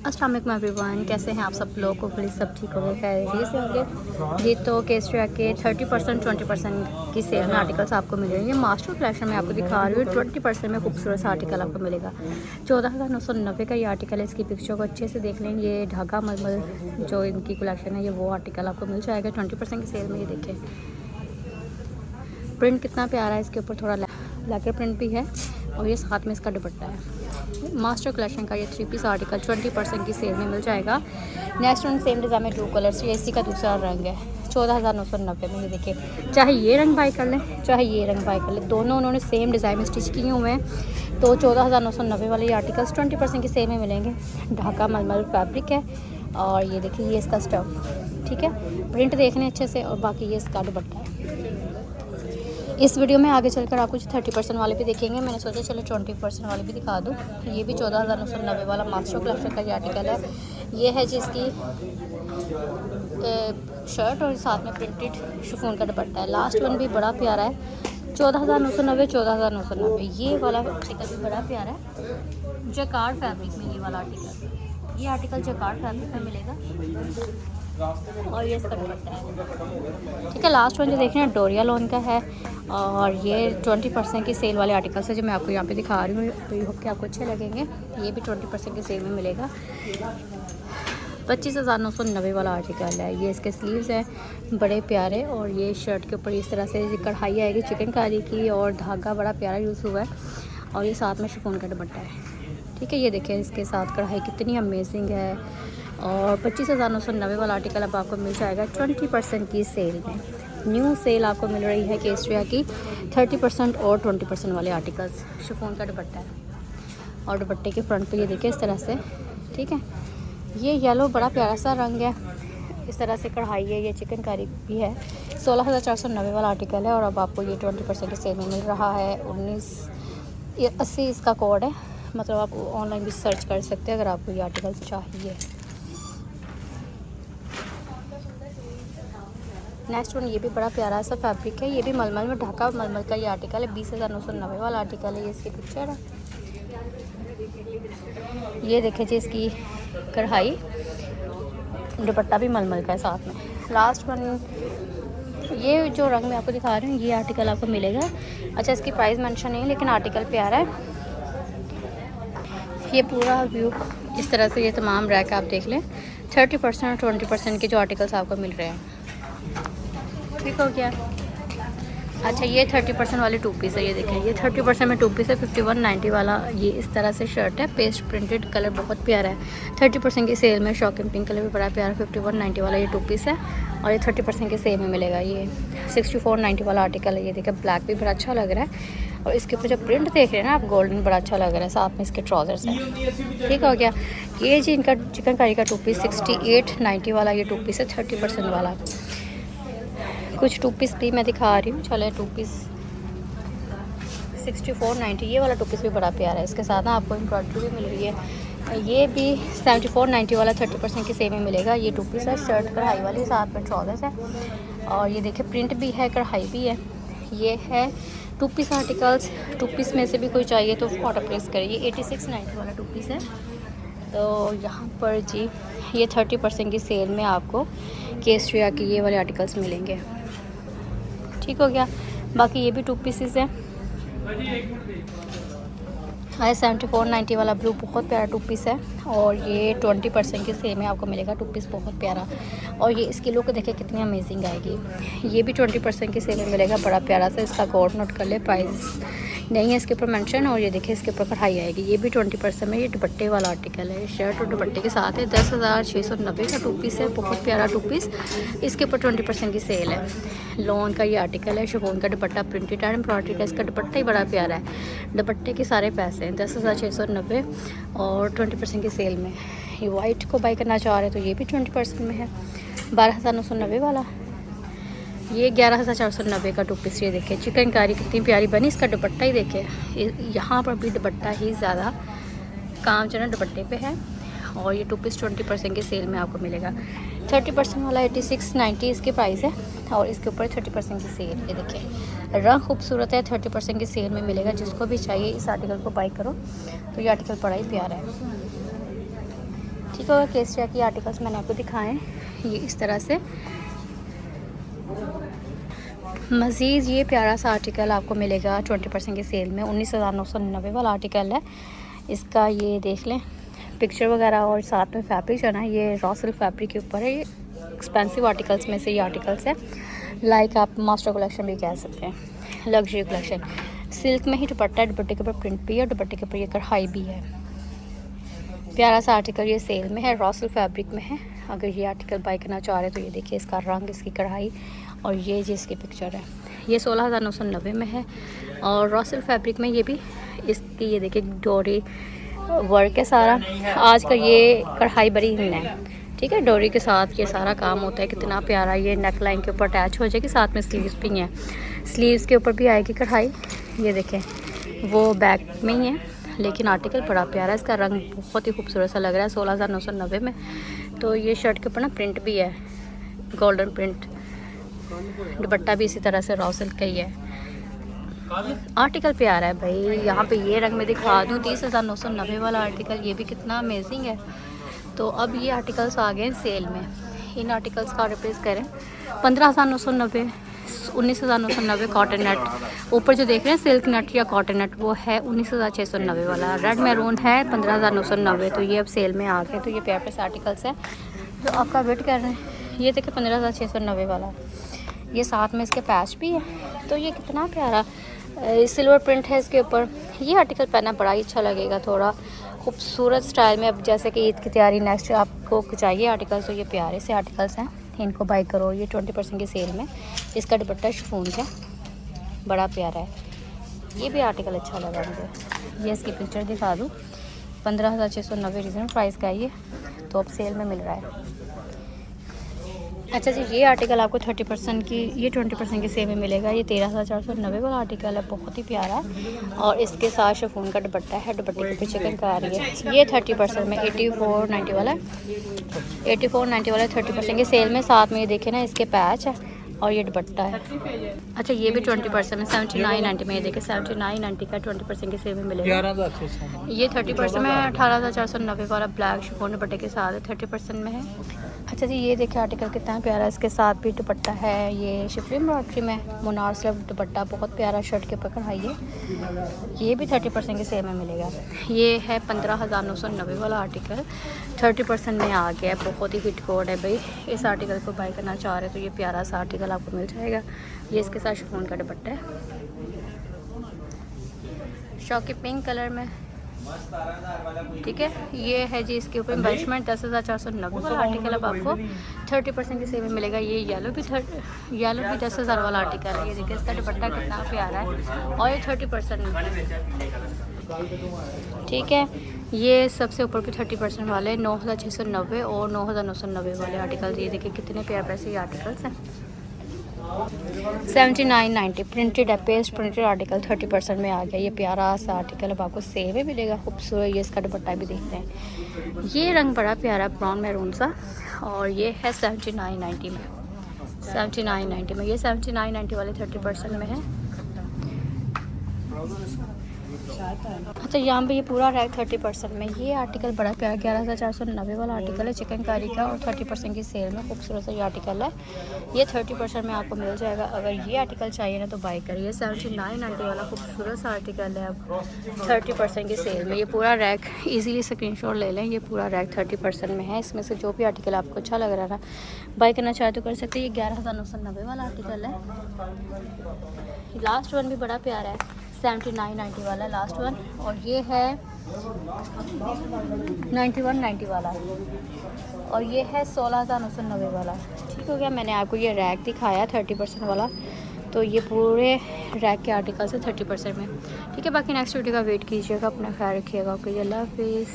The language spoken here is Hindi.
अस्सलाम वालेकुम एवरीवन, कैसे हैं आप सब लोग? को प्लीज़ सब ठीक हो गए, खैरियत से होंगे। ये तो केस्ट्रिया के 30% 20% की सेल में आर्टिकल्स आपको मिलेंगे। मास्टर कलेक्शन में आपको दिखा रही हूँ 20% में खूबसूरत सा आर्टिकल आपको मिलेगा। 14,990 का ये आर्टिकल है। इसकी पिक्चर को अच्छे से देख लें। ये धागा मलमल जो इनकी कलेक्शन है, ये वो आर्टिकल आपको मिल जाएगा 20% की सेल में। ये देखें प्रिंट कितना प्यारा है। इसके ऊपर थोड़ा लैकर प्रिंट भी है और ये साथ में इसका दुपट्टा है। मास्टर कलेक्शन का ये 3 पीस आर्टिकल 20% की सेल में मिल जाएगा। नेक्स्ट वन सेम डिज़ाइन में 2 कलर्स, ये इसी का दूसरा रंग है 14,990 में। ये देखिए, चाहे ये रंग बाई कर लें चाहे ये रंग बाई कर लें, दोनों उन्होंने सेम डिज़ाइन में स्टिच किए हुए हैं। तो 14,990 वाले ये आर्टिकल्स 20% की सेल में मिलेंगे। ढाका मलमल फैब्रिक है और ये देखिए ये इसका स्टफ, ठीक है। प्रिंट देख लें अच्छे से और बाकी ये इसका दुपट्टा है। इस वीडियो में आगे चलकर आप कुछ 30% वाले भी देखेंगे। मैंने सोचा चलो 20% वाले भी दिखा दूँ। ये भी 14,990 वाला मास्टर कलेक्शन का ये आर्टिकल है। ये है जिसकी शर्ट और साथ में प्रिंटेड शिफॉन का दुपट्टा है। लास्ट वन भी बड़ा प्यारा है 14,990 14,990। ये वाला आर्टिकल भी बड़ा प्यारा है, जैकार्ड फैब्रिक में। ये वाला आर्टिकल, ये आर्टिकल जैकार्ड फैब्रिक में मिलेगा और ये इसका दुपट्टा है, ठीक है। लास्ट वन जो देख रहे हैं डोरिया लोन का है और ये 20% की सेल वाले आर्टिकल्स है जो मैं आपको यहाँ पे दिखा रही हूँ। तो ये होप के आपको अच्छे लगेंगे। ये भी 20% की सेल में मिलेगा। 25,990 वाला आर्टिकल है। ये इसके स्लीव्स हैं बड़े प्यारे और ये शर्ट के ऊपर इस तरह से कढ़ाई आएगी चिकनकारी की और धागा बड़ा प्यारा यूज़ हुआ है और ये साथ में शिफॉन का दुपट्टा है, ठीक है। ये देखिए इसके साथ कढ़ाई कितनी अमेजिंग है। और 25,990 वाला आर्टिकल अब आपको मिल जाएगा 20% की सेल में। न्यू सेल आपको मिल रही है केस्ट्रिया की 30% और 20% वाले आर्टिकल्स। शिफॉन का दुपट्टा है और दुपट्टे के फ्रंट पे ये देखिए इस तरह से, ठीक है। ये येलो बड़ा प्यारा सा रंग है, इस तरह से कढ़ाई है, ये चिकनकारी भी है। 16,490 वाला आर्टिकल है और अब आपको ये 20% की सेल में मिल रहा है। 1980 इसका कोड है, मतलब आप ऑनलाइन भी सर्च कर सकते हैं अगर आपको ये आर्टिकल चाहिए। नेक्स्ट वन ये भी बड़ा प्यारा सा फैब्रिक है। ये भी मलमल में ढाका मलमल का ये आर्टिकल है। 20,990 वाला आर्टिकल है। ये इसकी पिक्चर है, ये देखें जी इसकी कढ़ाई, दुपट्टा भी मलमल का है साथ में। लास्ट वन ये जो रंग मैं आपको दिखा रही हूँ ये आर्टिकल आपको मिलेगा। अच्छा, इसकी प्राइस मेंशन नहीं है लेकिन आर्टिकल प्यारा है। ये पूरा व्यू इस तरह से, ये तमाम रैक आप देख लें। 30% और 20% के जो आर्टिकल्स आपको मिल रहे हैं, ठीक हो गया। अच्छा, ये 30% वाले 2 पीस है। ये देखें ये 30% में 2 पीस है। 5190 वाला ये इस तरह से शर्ट है, पेस्ट प्रिंटेड, कलर बहुत प्यारा है। 30% की सेल में शॉकिंग पिंक कलर भी बड़ा प्यारा। 5190 वाला ये 2 पीस है और ये 30% की सेल में मिलेगा। ये 6490 वाला आर्टिकल है। ये देखें ब्लैक भी बड़ा अच्छा लग रहा है और इसके ऊपर जो प्रिंट देख रहे हैं ना आप, गोल्डन बड़ा अच्छा लग रहा है। साथ में इसके ट्राउजर्स हैं, ठीक हो गया। ये जी इनका चिकनकारी का 2 पीस 6890 वाला ये 2 पीस है 30% वाला। कुछ 2 पीस भी मैं दिखा रही हूँ। चले 2 पीस 6490, ये वाला 2 पीस भी बड़ा प्यारा है। इसके साथ ना आपको एम्ब्रॉयडरी भी मिल रही है। ये भी 7490 वाला 30% की सेल में मिलेगा। ये 2 पीस है, शर्ट कढ़ाई वाली, साथ में ट्राउजर्स है और ये देखिए प्रिंट भी है, कढ़ाई भी है। ये है 2 पीस आर्टिकल्स। 2 पीस में से भी कोई चाहिए तो ऑर्डर प्लेस करिए। 8690 वाला 2 पीस है। तो यहाँ पर जी ये 30% की सेल में आपको केस्ट्रिया के ये वाले आर्टिकल्स मिलेंगे, ठीक हो गया। बाकी ये भी 2 पीसेस हैं। 7490 वाला ब्लू बहुत प्यारा 2 पीस है और ये 20% की सेल में आपको मिलेगा 2 पीस बहुत प्यारा। और ये इसकी लुक देखिए कितनी अमेजिंग आएगी। ये भी 20% की सेल में मिलेगा, बड़ा प्यारा सा। इसका कोड नोट कर ले, प्राइस नहीं है इसके ऊपर मेंशन। और ये देखिए इसके ऊपर कढ़ाई आएगी। ये भी 20% में, ये दुपट्टे वाला आर्टिकल है। शर्ट और दुपट्टे के साथ है। 10,690 का 2 पीस है, बहुत प्यारा 2 पीस। इसके ऊपर 20% की सेल है। लॉन का ये आर्टिकल है, शिफॉन का दुपट्टा प्रिंटेड एंड एम्ब्रॉयडरी का। इसका दुपट्टा ही बड़ा प्यारा है। दुपट्टे के सारे पैसे हैं 10,690 और 20% की सेल में। ये वाइट को बाई करना चाह रहे हैं तो ये भी 20% में है। 12,990 वाला, ये 11,490 का 2 पीस। ये देखिए चिकनकारी कितनी प्यारी बनी। इसका दुपट्टा ही देखिए, यहाँ पर भी दुपट्टा ही ज़्यादा काम जो है दुपट्टे पे है। और ये 2 पीस 20% की सेल में आपको मिलेगा। 30% वाला 8690 इसकी प्राइस है और इसके ऊपर 30% की सेल। ये देखिए रंग खूबसूरत है, 30% की सेल में मिलेगा। जिसको भी चाहिए इस आर्टिकल को बाई करो। तो ये आर्टिकल बड़ा ही प्यारा है, ठीक ठीक होगा। केसरिया की आर्टिकल्स मैंने आपको दिखाएं ये इस तरह से। मज़ीद ये प्यारा सा आर्टिकल आपको मिलेगा 20% की सेल में। 19,990 वाला आर्टिकल है। इसका ये देख लें पिक्चर वगैरह, और साथ में फैब्रिक जो है ना ये रॉ सिल्क फैब्रिक के ऊपर है। ये एक्सपेंसिव आर्टिकल्स में से ये आर्टिकल्स है, लाइक आप मास्टर कलेक्शन भी कह सकते हैं, लग्जरी कलेक्शन। सिल्क में ही दुपट्टा है, दुपट्टे के ऊपर प्रिंट भी है, दुपट्टे के ऊपर ये कढ़ाई भी है। प्यारा सा आर्टिकल ये सेल में है, रॉ सिल्क फैब्रिक में है। अगर ये आर्टिकल बाय करना चाह रहे हैं तो ये देखिए इसका रंग, इसकी कढ़ाई और ये जी इसकी पिक्चर है। ये 16,990 में है और रॉ सिल्क फैब्रिक में ये भी इसकी ये देखिए डोरी वर्क है सारा। आज का ये कढ़ाई बड़ी है, ठीक है, डोरी के साथ ये सारा काम होता है। कितना प्यारा, ये नेक लाइन के ऊपर अटैच हो जाएगी, साथ में स्लीव्स भी हैं, स्लीव्स के ऊपर भी आएगी कढ़ाई। ये देखें वो बैक में ही है, लेकिन आर्टिकल बड़ा प्यारा है, इसका रंग बहुत ही खूबसूरत सा लग रहा है 16,990 में। तो ये शर्ट के ऊपर ना प्रिंट भी है, गोल्डन प्रिंट। दुपट्टा भी इसी तरह से रॉ सिल्क का ही है। आर्टिकल प्यारा है भाई। यहाँ पे ये रंग में दिखा दूँ 30,990 वाला आर्टिकल, ये भी कितना अमेजिंग है। तो अब ये आर्टिकल्स आ गए सेल में। इन आर्टिकल्स का रिप्लेस करें 15,990, 19,990 कॉटन नेट। ऊपर जो देख रहे हैं सिल्क नेट या कॉटन नेट वो है 19,690 वाला। रेड मैरून है 15,990। तो ये अब सेल में आ गए। तो ये प्यारे प्यारे आर्टिकल्स हैं जो आपका वेट कर रहे हैं। ये देखिए 15,690 वाला, ये साथ में इसके पैच भी है। तो ये कितना प्यारा सिल्वर प्रिंट है इसके ऊपर। ये आर्टिकल पहनना बड़ा ही अच्छा लगेगा, थोड़ा खूबसूरत स्टाइल में। अब जैसे कि ईद की तैयारी नेक्स्ट आपको चाहिए आर्टिकल्स, तो ये प्यारे से आर्टिकल्स हैं, इनको बाई करो। ये 20% की सेल में। इसका दुपट्टा शिफॉन है, बड़ा प्यारा है। ये भी आर्टिकल अच्छा लगा मुझे। ये इसकी पिक्चर दिखा दूँ, 15,690 रीजनल प्राइस का ये, तो अब सेल में मिल रहा है। अच्छा जी, ये आर्टिकल आपको 30% की, ये 20% की सेल में मिलेगा। ये 13,490 वाला आर्टिकल है, बहुत ही प्यारा है। और इसके साथ शिफॉन का दुपट्टा है, दुपट्टे के पीछे चिकन आ रही है। ये 30% में 8490 वाला है, 8490 वाला 30% की सेल में। साथ में ये देखे ना इसके पैच है और ये दुपट्टा है। अच्छा ये भी 20% में 7990 में। ये देखिए 7990 का 20% की सेल में मिलेगा। ये 30% में 18,490 वाला ब्लैक शिफॉन दुपट्टे के साथ 30% में है। अच्छा जी, ये देखिए आर्टिकल कितना प्यारा है, इसके साथ भी दुपट्टा है। ये शिफॉन एम्ब्रॉयडरी में मुनार स्लीव दुपट्टा, बहुत प्यारा, शर्ट के ऊपर कढ़ाई है। ये भी 30% की सेल में मिलेगा। ये है 15,990 वाला आर्टिकल, 30% में आ गया है। बहुत ही हिट कोड है भाई। इस आर्टिकल को बाय करना चाह रहे हैं तो ये प्यारा सा आर्टिकल आपको मिल जाएगा। ये इसके साथ शिफॉन का दुपट्टा है, शॉकी पिंक कलर में, ठीक है। ये है जी इसके ऊपर इन्वेस्टमेंट 10,490 वाला आर्टिकल अब आपको 30% की सेल में मिलेगा। ये येलो भी 10,000 वाला आर्टिकल है। ये देखिए इसका दुपट्टा कितना प्यारा है और ये 30% में, ठीक है। ये सबसे ऊपर के 30% वाले 9,690 और 9,990 वाले आर्टिकल। ये देखिए कितने प्यारे प्यारे ये आर्टिकल्स हैं। 7990 प्रिंटेड है, पेस्ट प्रिंटेड आर्टिकल 30% में आ गया। ये प्यारा सा आर्टिकल अब आपको सेल में मिलेगा, खूबसूरत। ये इसका दुपट्टा भी देखते हैं, ये रंग बड़ा प्यारा ब्राउन मैरून सा। और ये है 7990 में, 7990 में। ये 7990 वाले 30% में है। अच्छा यहाँ पे ये पूरा रैक 30% में। ये आर्टिकल बड़ा प्यारा 11,490 वाला आर्टिकल है, चिकनकारी का, और 30% की सेल में खूबसूरत सा ये आर्टिकल है। ये 30% में आपको मिल जाएगा। अगर ये आर्टिकल चाहिए ना तो बाय करिए। 7990 वाला खूबसूरत सा आर्टिकल है अब 30% की सेल में। ये पूरा रैक ईजीली स्क्रीनशॉट ले लें, ये पूरा रैक 30% में है। इसमें से जो भी आर्टिकल आपको अच्छा लग रहा है ना बाय करना चाहे तो कर सकते हैं। ये 11,990 वाला आर्टिकल है। लास्ट वन भी बड़ा प्यारा है, 7990 वाला लास्ट वन। और ये है 9190 वाला, और ये है 16,990 वाला। ठीक हो गया, मैंने आपको ये रैक दिखाया 30% वाला। तो ये पूरे रैक के आर्टिकल से 30% में, ठीक है। बाकी नेक्स्ट वीडियो का वेट कीजिएगा। अपना ख्याल रखिएगा। ओके, अल्लाह हाफिज़।